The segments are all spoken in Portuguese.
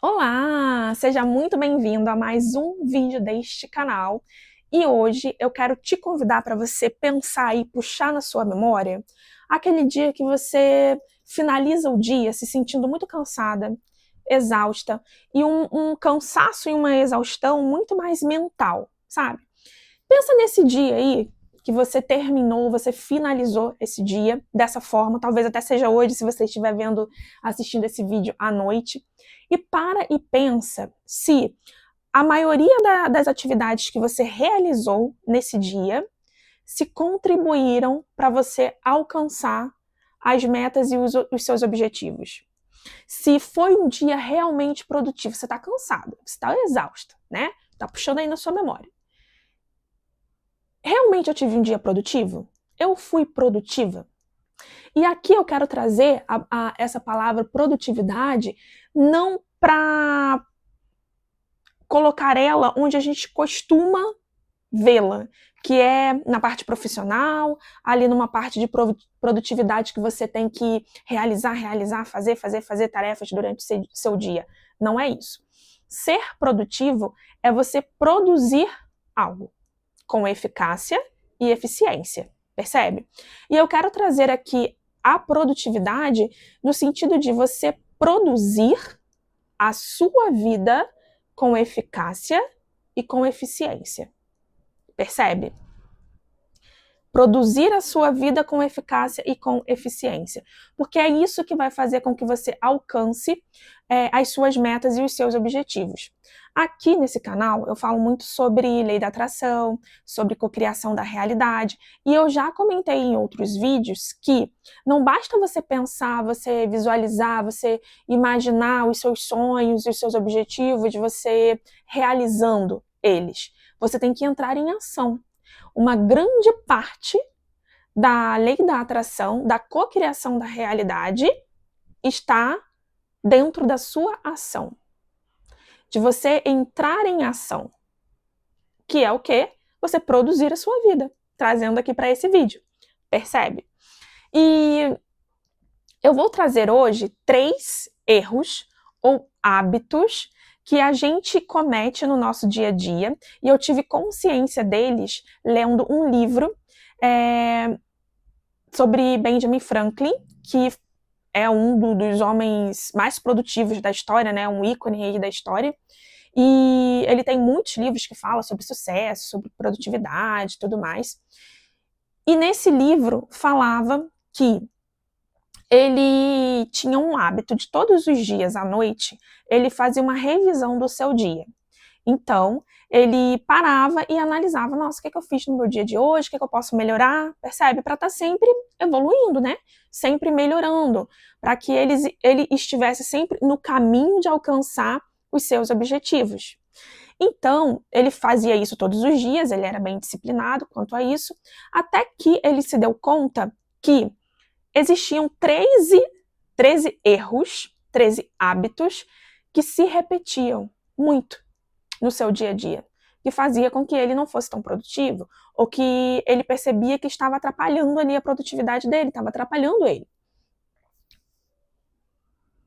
Olá, seja muito bem-vindo a mais um vídeo deste canal. E hoje eu quero te convidar para você pensar e puxar na sua memória aquele dia que você finaliza o dia se sentindo muito cansada, exausta, e um cansaço e uma exaustão muito mais mental, sabe? Pensa nesse dia aí que você terminou, você finalizou esse dia dessa forma, talvez até seja hoje, se você estiver assistindo esse vídeo à noite, e para e pensa se a maioria das atividades que você realizou nesse dia se contribuíram para você alcançar as metas e os seus objetivos. Se foi um dia realmente produtivo, você está cansado, você está exausta, né? Tá puxando aí na sua memória. Realmente eu tive um dia produtivo? Eu fui produtiva? E aqui eu quero trazer essa palavra produtividade não para colocar ela onde a gente costuma vê-la, que é na parte profissional, ali numa parte de produtividade que você tem que realizar, fazer tarefas durante o seu dia. Não é isso. Ser produtivo é você produzir algo com eficácia e eficiência, percebe? E eu quero trazer aqui a produtividade no sentido de você produzir a sua vida com eficácia e com eficiência, percebe? Produzir a sua vida com eficácia e com eficiência, porque é isso que vai fazer com que você alcance as suas metas e os seus objetivos. Aqui nesse canal eu falo muito sobre lei da atração, sobre cocriação da realidade, e eu já comentei em outros vídeos que não basta você pensar, você visualizar, você imaginar os seus sonhos e os seus objetivos, você realizando eles. Você tem que entrar em ação. Uma grande parte da lei da atração, da cocriação da realidade, está dentro da sua ação. De você entrar em ação. Que é o quê? Você produzir a sua vida. Trazendo aqui para esse vídeo. Percebe? E eu vou trazer hoje 3 erros ou hábitos que a gente comete no nosso dia a dia, e eu tive consciência deles lendo um livro sobre Benjamin Franklin, que é um dos homens mais produtivos da história, né, um ícone aí da história, e ele tem muitos livros que falam sobre sucesso, sobre produtividade e tudo mais. E nesse livro falava que ele tinha um hábito de todos os dias à noite, ele fazia uma revisão do seu dia. Então, ele parava e analisava, nossa, o que eu fiz no meu dia de hoje, o que eu posso melhorar, percebe? Para estar sempre evoluindo, né? Sempre melhorando, para que ele estivesse sempre no caminho de alcançar os seus objetivos. Então, ele fazia isso todos os dias, ele era bem disciplinado quanto a isso, até que ele se deu conta que existiam 13 erros, 13 hábitos que se repetiam muito no seu dia a dia, que fazia com que ele não fosse tão produtivo, ou que ele percebia que estava atrapalhando ali a produtividade dele, estava atrapalhando ele.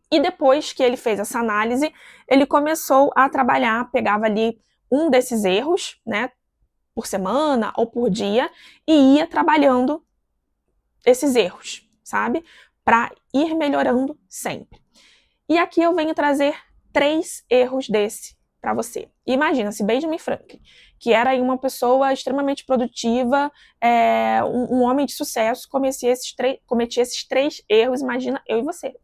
E depois que ele fez essa análise, ele começou a trabalhar, pegava ali um desses erros, né, por semana ou por dia, e ia trabalhando esses erros, sabe? Para ir melhorando sempre. E aqui eu venho trazer 3 erros desse para você. Imagina se Benjamin Franklin, que era uma pessoa extremamente produtiva, um homem de sucesso, cometia esses 3 erros, imagina eu e você.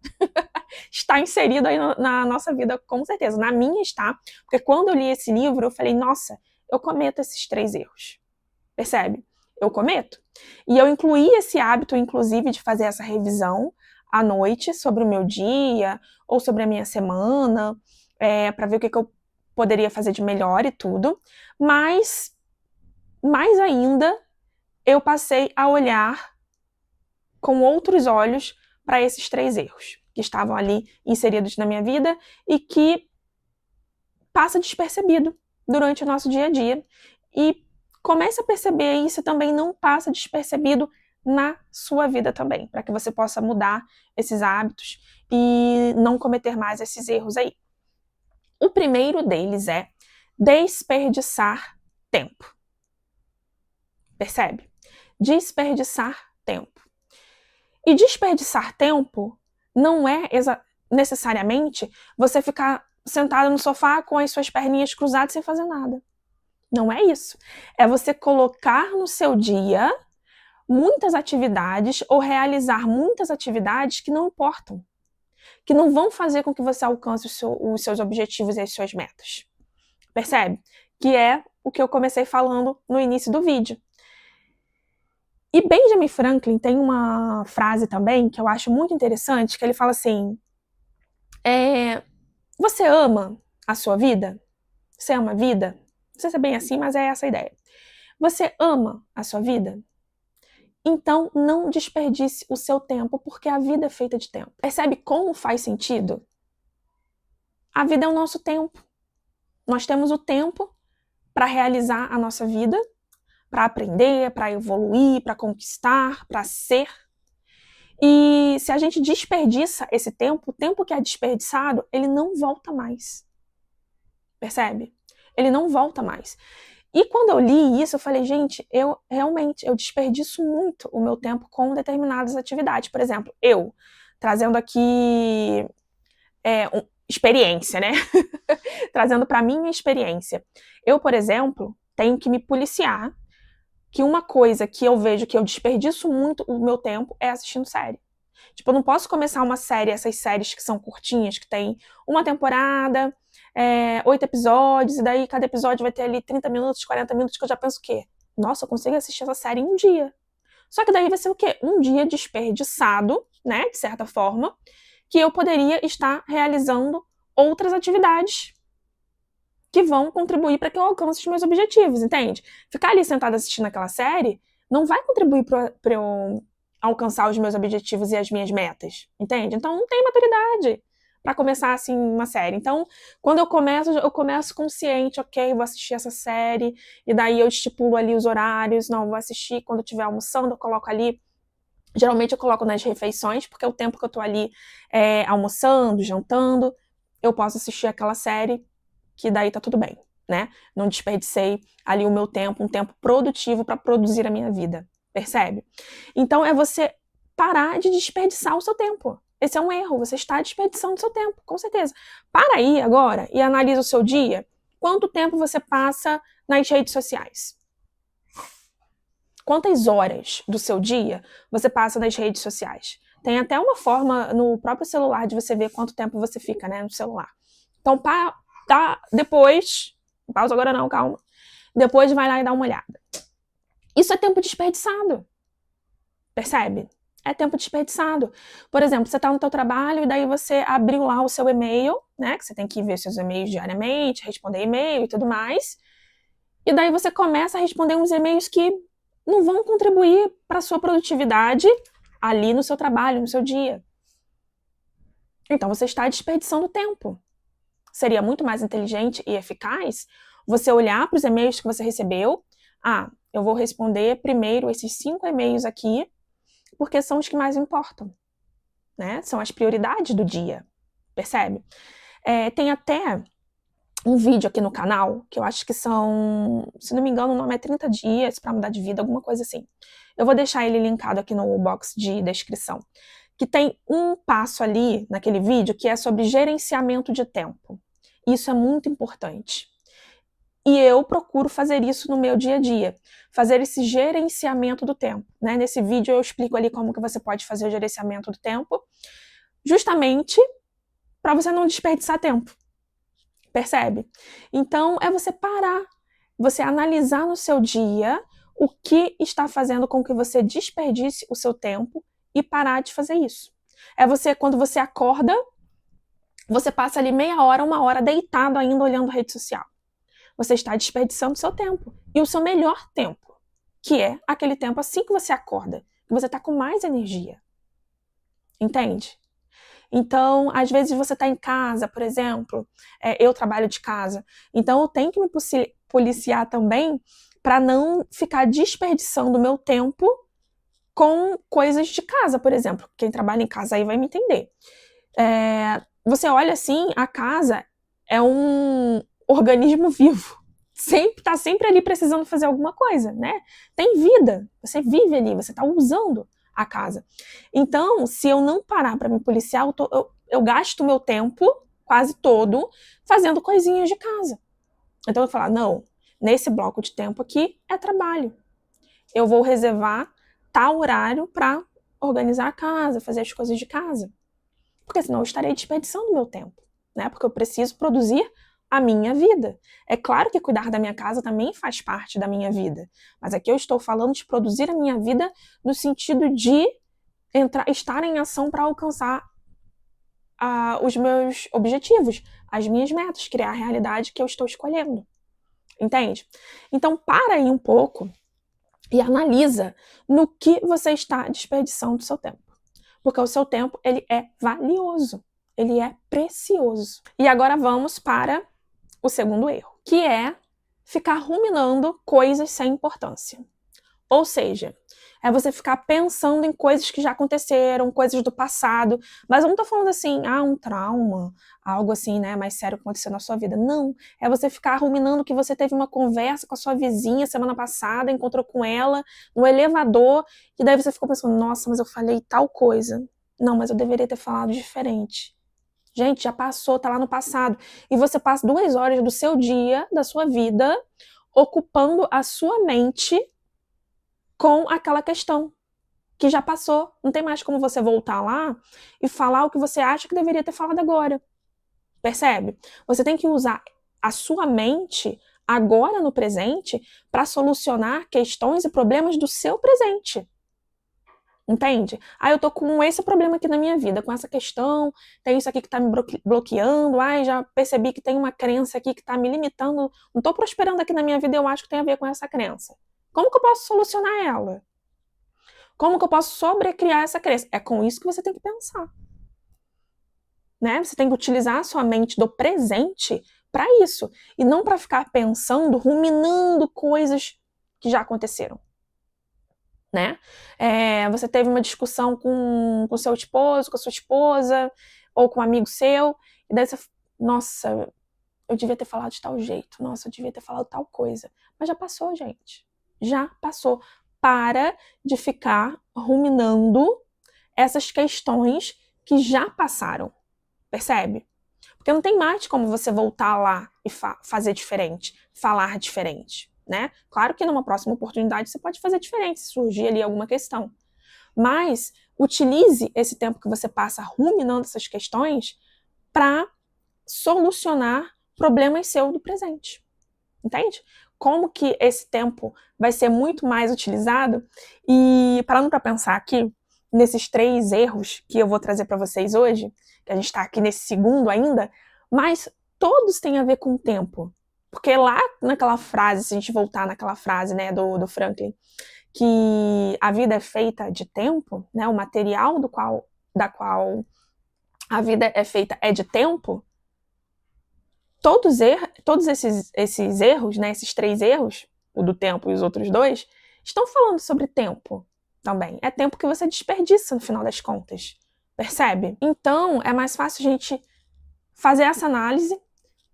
Está inserido aí na nossa vida, com certeza. Na minha está, porque quando eu li esse livro, eu falei, nossa, eu cometo esses 3 erros. Percebe? Eu cometo. E eu incluí esse hábito, inclusive, de fazer essa revisão à noite sobre o meu dia ou sobre a minha semana, para ver o que eu poderia fazer de melhor e tudo. Mas, mais ainda, eu passei a olhar com outros olhos para esses 3 erros que estavam ali inseridos na minha vida e que passa despercebido durante o nosso dia a dia. E comece a perceber isso também não passa despercebido na sua vida também, para que você possa mudar esses hábitos e não cometer mais esses erros aí. O primeiro deles é desperdiçar tempo. Percebe? Desperdiçar tempo. E desperdiçar tempo não é necessariamente você ficar sentado no sofá com as suas perninhas cruzadas sem fazer nada. Não é isso. É você colocar no seu dia muitas atividades ou realizar muitas atividades que não importam, que não vão fazer com que você alcance os seus objetivos e as suas metas. Percebe? Que é o que eu comecei falando no início do vídeo. E Benjamin Franklin tem uma frase também que eu acho muito interessante, que ele fala assim, você ama a sua vida? Você ama a vida? Não sei se é bem assim, mas é essa a ideia. Você ama a sua vida? Então não desperdice o seu tempo, porque a vida é feita de tempo. Percebe como faz sentido? A vida é o nosso tempo. Nós temos o tempo para realizar a nossa vida, para aprender, para evoluir, para conquistar, para ser. E se a gente desperdiça esse tempo, o tempo que é desperdiçado, ele não volta mais. Percebe? Ele não volta mais. E quando eu li isso, eu falei, gente, eu desperdiço muito o meu tempo com determinadas atividades. Por exemplo, eu, trazendo aqui experiência, né? Trazendo para minha experiência. Eu, por exemplo, tenho que me policiar que uma coisa que eu vejo que eu desperdiço muito o meu tempo é assistindo série. Tipo, eu não posso começar uma série, essas séries que são curtinhas, que tem uma temporada, 8 episódios, e daí cada episódio vai ter ali 30 minutos, 40 minutos, que eu já penso o quê? Nossa, eu consigo assistir essa série em um dia. Só que daí vai ser o quê? Um dia desperdiçado, né, de certa forma, que eu poderia estar realizando outras atividades que vão contribuir para que eu alcance os meus objetivos, entende? Ficar ali sentada assistindo aquela série não vai contribuir para eu alcançar os meus objetivos e as minhas metas, entende? Então não tem maturidade para começar assim uma série. Então, quando eu começo consciente, ok, vou assistir essa série, e daí eu estipulo ali os horários, não, vou assistir quando eu estiver almoçando, eu coloco ali. Geralmente eu coloco nas refeições, porque é o tempo que eu tô ali almoçando, jantando, eu posso assistir aquela série, que daí tá tudo bem, né? Não desperdicei ali o meu tempo, um tempo produtivo para produzir a minha vida, percebe? Então é você parar de desperdiçar o seu tempo. Esse é um erro, você está desperdiçando o seu tempo, com certeza. Para aí agora e analisa o seu dia, quanto tempo você passa nas redes sociais? Quantas horas do seu dia você passa nas redes sociais? Tem até uma forma no próprio celular de você ver quanto tempo você fica, né, no celular. Então, depois, pausa agora não, calma. Depois vai lá e dá uma olhada. Isso é tempo desperdiçado. Percebe? É tempo desperdiçado. Por exemplo, você está no seu trabalho e daí você abriu lá o seu e-mail, né, que você tem que ver seus e-mails diariamente, responder e-mail e tudo mais. E daí você começa a responder uns e-mails que não vão contribuir para a sua produtividade ali no seu trabalho, no seu dia. Então você está desperdiçando tempo. Seria muito mais inteligente e eficaz você olhar para os e-mails que você recebeu. Eu vou responder primeiro esses 5 e-mails aqui, porque são os que mais importam, né? São as prioridades do dia, percebe? Tem até um vídeo aqui no canal, que eu acho que são, se não me engano, o nome é 30 dias para mudar de vida, alguma coisa assim. Eu vou deixar ele linkado aqui no box de descrição. Que tem um passo ali, naquele vídeo, que é sobre gerenciamento de tempo. Isso é muito importante. E eu procuro fazer isso no meu dia a dia. Fazer esse gerenciamento do tempo, né? Nesse vídeo eu explico ali como que você pode fazer o gerenciamento do tempo, justamente para você não desperdiçar tempo. Percebe? Então, é você parar, você analisar no seu dia o que está fazendo com que você desperdice o seu tempo e parar de fazer isso. É você, quando você acorda, você passa ali meia hora, 1 hora deitado ainda olhando rede social. Você está desperdiçando o seu tempo. E o seu melhor tempo, que é aquele tempo assim que você acorda, que você está com mais energia. Entende? Então, às vezes você está em casa, por exemplo, eu trabalho de casa, então eu tenho que me policiar também para não ficar desperdiçando o meu tempo com coisas de casa, por exemplo. Quem trabalha em casa aí vai me entender. Você olha assim, a casa é um organismo vivo. Tá sempre ali precisando fazer alguma coisa, né? Tem vida, você vive ali, você tá usando a casa. Então, se eu não parar para me policiar, eu gasto meu tempo quase todo fazendo coisinhas de casa. Então eu vou falar, não, nesse bloco de tempo aqui é trabalho. Eu vou reservar tal horário para organizar a casa, fazer as coisas de casa. Porque senão eu estarei desperdiçando meu tempo, né? Porque eu preciso produzir a minha vida. É claro que cuidar da minha casa também faz parte da minha vida, mas aqui eu estou falando de produzir a minha vida no sentido de estar em ação para alcançar os meus objetivos, as minhas metas, criar a realidade que eu estou escolhendo. Entende? Então, para aí um pouco e analisa no que você está desperdiçando o seu tempo. Porque o seu tempo, ele é valioso, ele é precioso. E agora vamos para o segundo erro, que é ficar ruminando coisas sem importância. Ou seja, é você ficar pensando em coisas que já aconteceram, coisas do passado, mas eu não tô falando assim, um trauma, algo assim, né, mais sério que aconteceu na sua vida. Não, é você ficar ruminando que você teve uma conversa com a sua vizinha semana passada, encontrou com ela no elevador, e daí você ficou pensando, nossa, mas eu falei tal coisa. Não, mas eu deveria ter falado diferente. Gente, já passou, tá lá no passado. E você passa 2 horas do seu dia, da sua vida, ocupando a sua mente com aquela questão que já passou. Não tem mais como você voltar lá e falar o que você acha que deveria ter falado agora. Percebe? Você tem que usar a sua mente agora no presente para solucionar questões e problemas do seu presente. Entende? Eu tô com esse problema aqui na minha vida, com essa questão, tem isso aqui que tá me bloqueando, já percebi que tem uma crença aqui que tá me limitando, não tô prosperando aqui na minha vida, eu acho que tem a ver com essa crença. Como que eu posso solucionar ela? Como que eu posso sobrecriar essa crença? É com isso que você tem que pensar. Né? Você tem que utilizar a sua mente do presente para isso, e não para ficar pensando, ruminando coisas que já aconteceram. Né? Você teve uma discussão com seu esposo, com a sua esposa, ou com um amigo seu, e daí você, nossa, eu devia ter falado de tal jeito, nossa, eu devia ter falado tal coisa. Mas já passou, gente. Já passou. Para de ficar ruminando essas questões que já passaram. Percebe? Porque não tem mais como você voltar lá e fazer diferente, falar diferente. Né? Claro que numa próxima oportunidade você pode fazer diferente, se surgir ali alguma questão. Mas utilize esse tempo que você passa ruminando essas questões para solucionar problemas seus do presente. Entende? Como que esse tempo vai ser muito mais utilizado? E parando para pensar aqui, nesses 3 erros que eu vou trazer para vocês hoje, que a gente está aqui nesse segundo ainda, mas todos têm a ver com o tempo. Porque lá naquela frase, se a gente voltar naquela frase, né, do Franklin, que a vida é feita de tempo, né, o material da qual a vida é feita é de tempo, todos esses erros, né, esses 3 erros, o do tempo e os outros 2, estão falando sobre tempo também. É tempo que você desperdiça no final das contas. Percebe? Então, é mais fácil a gente fazer essa análise,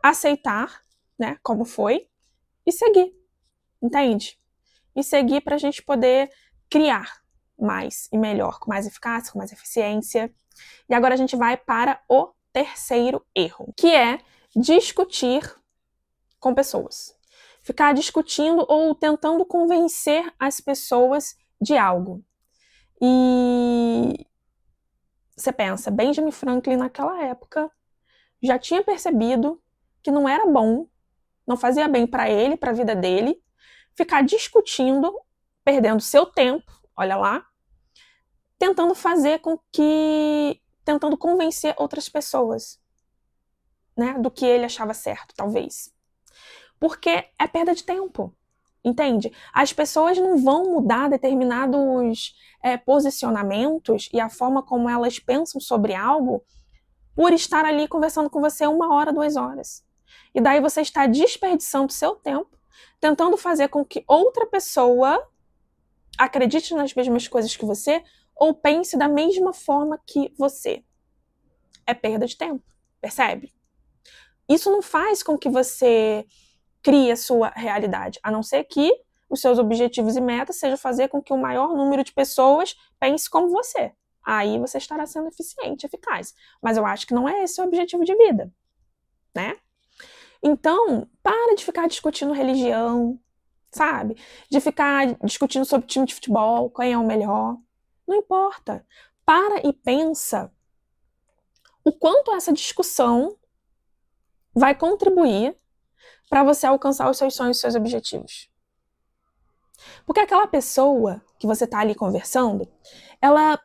aceitar, né, como foi, e seguir, entende? E seguir para a gente poder criar mais e melhor, com mais eficácia, com mais eficiência. E agora a gente vai para o terceiro erro, que é discutir com pessoas. Ficar discutindo ou tentando convencer as pessoas de algo. E você pensa, Benjamin Franklin naquela época já tinha percebido que não era bom, não fazia bem para ele, para a vida dele, ficar discutindo, perdendo seu tempo, olha lá, tentando convencer outras pessoas, né, do que ele achava certo, talvez. Porque é perda de tempo, entende? As pessoas não vão mudar determinados posicionamentos e a forma como elas pensam sobre algo por estar ali conversando com você 1 hora, 2 horas. E daí você está desperdiçando seu tempo, tentando fazer com que outra pessoa acredite nas mesmas coisas que você ou pense da mesma forma que você. É perda de tempo, percebe? isso não faz com que você crie a sua realidade, a não ser que os seus objetivos e metas sejam fazer com que o maior número de pessoas pense como você. Aí você estará sendo eficiente, eficaz. Mas eu acho que não é esse o objetivo de vida, né? Então, para de ficar discutindo religião, sabe? De ficar discutindo sobre time de futebol, quem é o melhor. Não importa. Para e pensa o quanto essa discussão vai contribuir para você alcançar os seus sonhos e seus objetivos. Porque aquela pessoa que você está ali conversando, ela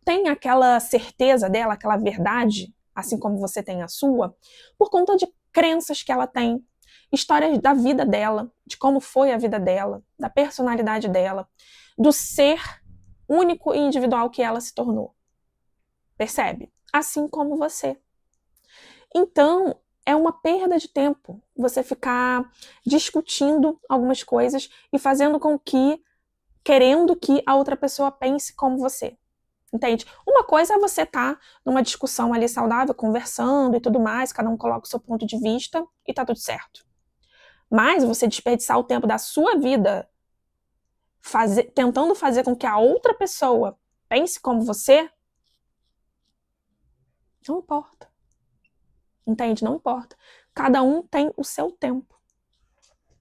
tem aquela certeza dela, aquela verdade, assim como você tem a sua, por conta de crenças que ela tem, histórias da vida dela, de como foi a vida dela, da personalidade dela, do ser único e individual que ela se tornou. Percebe? Assim como você. Então, é uma perda de tempo você ficar discutindo algumas coisas e fazendo com que, querendo que a outra pessoa pense como você. Entende? Uma coisa é você estar numa discussão ali saudável, conversando e tudo mais, cada um coloca o seu ponto de vista e tá tudo certo. Mas você desperdiçar o tempo da sua vida tentando fazer com que a outra pessoa pense como você, não importa. Entende? Não importa. Cada um tem o seu tempo.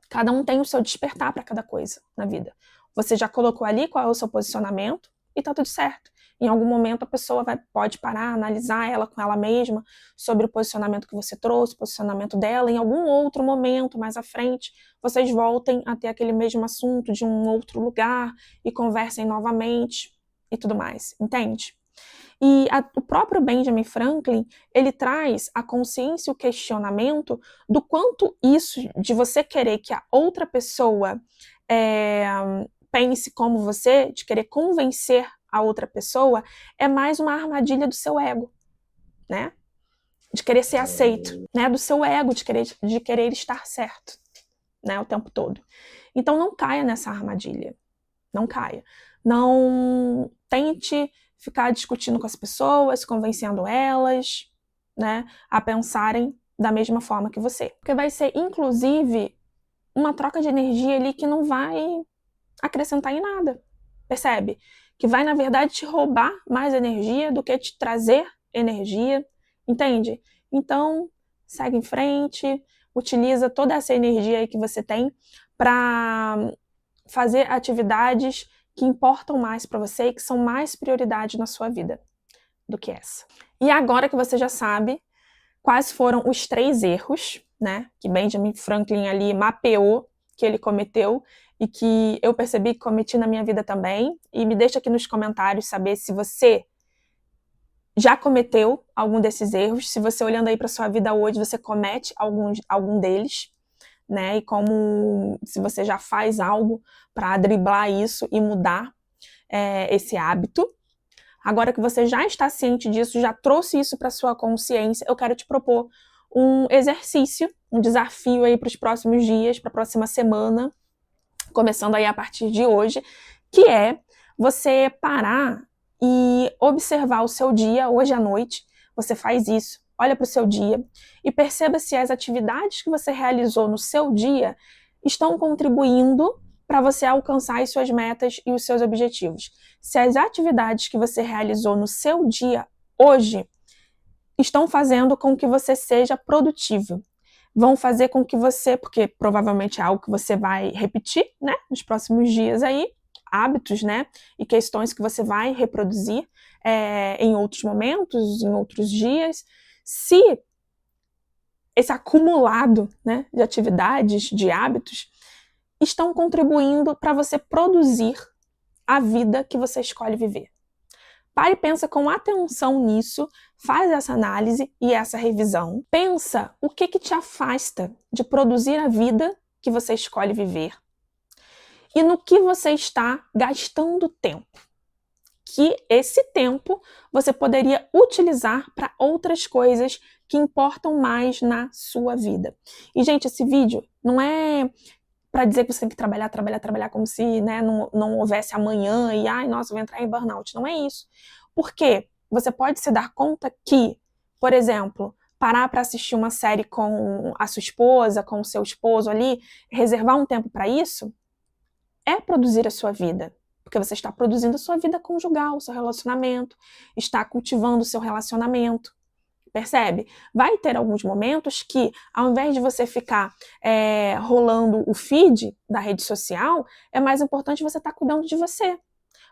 Cada um tem o seu despertar para cada coisa na vida. Você já colocou ali qual é o seu posicionamento e tá tudo certo. Em algum momento a pessoa pode parar, analisar ela com ela mesma sobre o posicionamento que você trouxe, o posicionamento dela. Em algum outro momento, mais à frente, vocês voltem a ter aquele mesmo assunto de um outro lugar e conversem novamente e tudo mais. Entende? E o próprio Benjamin Franklin, ele traz a consciência e o questionamento do quanto isso de você querer que a outra pessoa pense como você, de querer convencer a outra pessoa, é mais uma armadilha do seu ego, né? De querer ser aceito, né? Do seu ego, de querer estar certo, né? O tempo todo. Então não caia nessa armadilha. Não caia. Não tente ficar discutindo com as pessoas, convencendo elas, né, a pensarem da mesma forma que você. Porque vai ser, inclusive, uma troca de energia ali que não vai acrescentar em nada, percebe? Que vai, na verdade, te roubar mais energia do que te trazer energia, entende? Então, segue em frente, utiliza toda essa energia aí que você tem para fazer atividades que importam mais para você e que são mais prioridade na sua vida do que essa. E agora que você já sabe quais foram os 3 erros, né, que Benjamin Franklin ali mapeou que ele cometeu e que eu percebi que cometi na minha vida também, e me deixa aqui nos comentários saber se você já cometeu algum desses erros, se você olhando aí para sua vida hoje, você comete algum deles, né? E como se você já faz algo para driblar isso e mudar esse hábito. Agora que você já está ciente disso, já trouxe isso para sua consciência, eu quero te propor um exercício, um desafio aí para os próximos dias, para a próxima semana, começando aí a partir de hoje, que é você parar e observar o seu dia hoje à noite. Você faz isso, olha para o seu dia e perceba se as atividades que você realizou no seu dia estão contribuindo para você alcançar as suas metas e os seus objetivos. Se as atividades que você realizou no seu dia hoje estão fazendo com que você seja produtivo, vão fazer com que você, porque provavelmente é algo que você vai repetir, né, nos próximos dias aí, hábitos, né, e questões que você vai reproduzir em outros momentos, em outros dias. Se esse acumulado, né, de atividades, de hábitos, estão contribuindo para você produzir a vida que você escolhe viver. Pare e pensa com atenção nisso, faz essa análise e essa revisão. Pensa o que te afasta de produzir a vida que você escolhe viver e no que você está gastando tempo. Que esse tempo você poderia utilizar para outras coisas que importam mais na sua vida. E, gente, esse vídeo não é para dizer que você tem que trabalhar como se, né, não houvesse amanhã e, ai, nossa, vou entrar em burnout. Não é isso. Porque você pode se dar conta que, por exemplo, parar para assistir uma série com a sua esposa, com o seu esposo ali, reservar um tempo para isso, é produzir a sua vida. Porque você está produzindo a sua vida conjugal, o seu relacionamento, está cultivando o seu relacionamento. Percebe? Vai ter alguns momentos que, ao invés de você ficar rolando o feed da rede social, é mais importante você estar cuidando de você.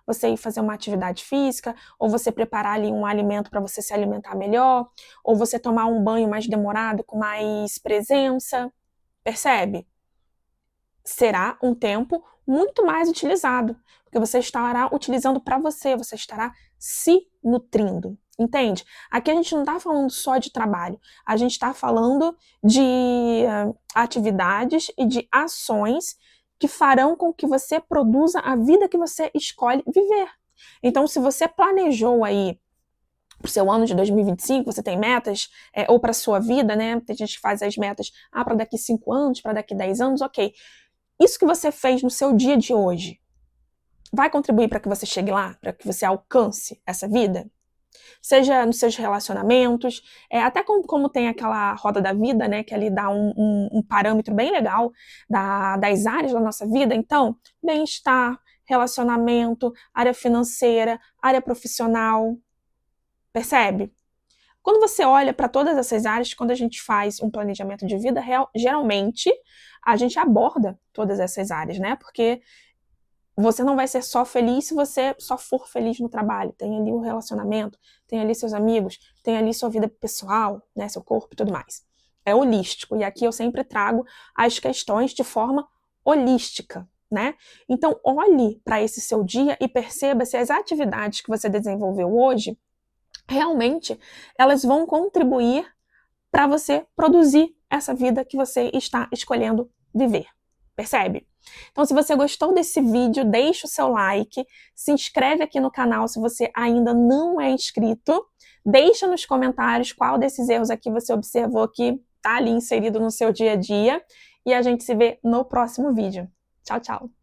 Você ir fazer uma atividade física, ou você preparar ali um alimento para você se alimentar melhor, ou você tomar um banho mais demorado, com mais presença. Percebe? Será um tempo muito mais utilizado, porque você estará utilizando para você estará se nutrindo, entende? Aqui a gente não está falando só de trabalho, a gente está falando de atividades e de ações que farão com que você produza a vida que você escolhe viver. Então, se você planejou aí para o seu ano de 2025, você tem metas, ou para a sua vida, né? Tem gente que faz as metas para daqui 5 anos, para daqui 10 anos, ok. Isso que você fez no seu dia de hoje vai contribuir para que você chegue lá, para que você alcance essa vida? Seja nos seus relacionamentos, até como tem aquela roda da vida, né, que ali dá um parâmetro bem legal das áreas da nossa vida. Então, bem-estar, relacionamento, área financeira, área profissional, percebe? Quando você olha para todas essas áreas, quando a gente faz um planejamento de vida, geralmente a gente aborda todas essas áreas, né? Porque você não vai ser só feliz se você só for feliz no trabalho. Tem ali o relacionamento, tem ali seus amigos, tem ali sua vida pessoal, né? Seu corpo e tudo mais. É holístico. E aqui eu sempre trago as questões de forma holística, né? Então, olhe para esse seu dia e perceba se as atividades que você desenvolveu hoje realmente elas vão contribuir para você produzir essa vida que você está escolhendo viver. Percebe? Então, se você gostou desse vídeo, deixa o seu like, se inscreve aqui no canal se você ainda não é inscrito, deixa nos comentários qual desses erros aqui você observou que está ali inserido no seu dia a dia e a gente se vê no próximo vídeo. Tchau, tchau!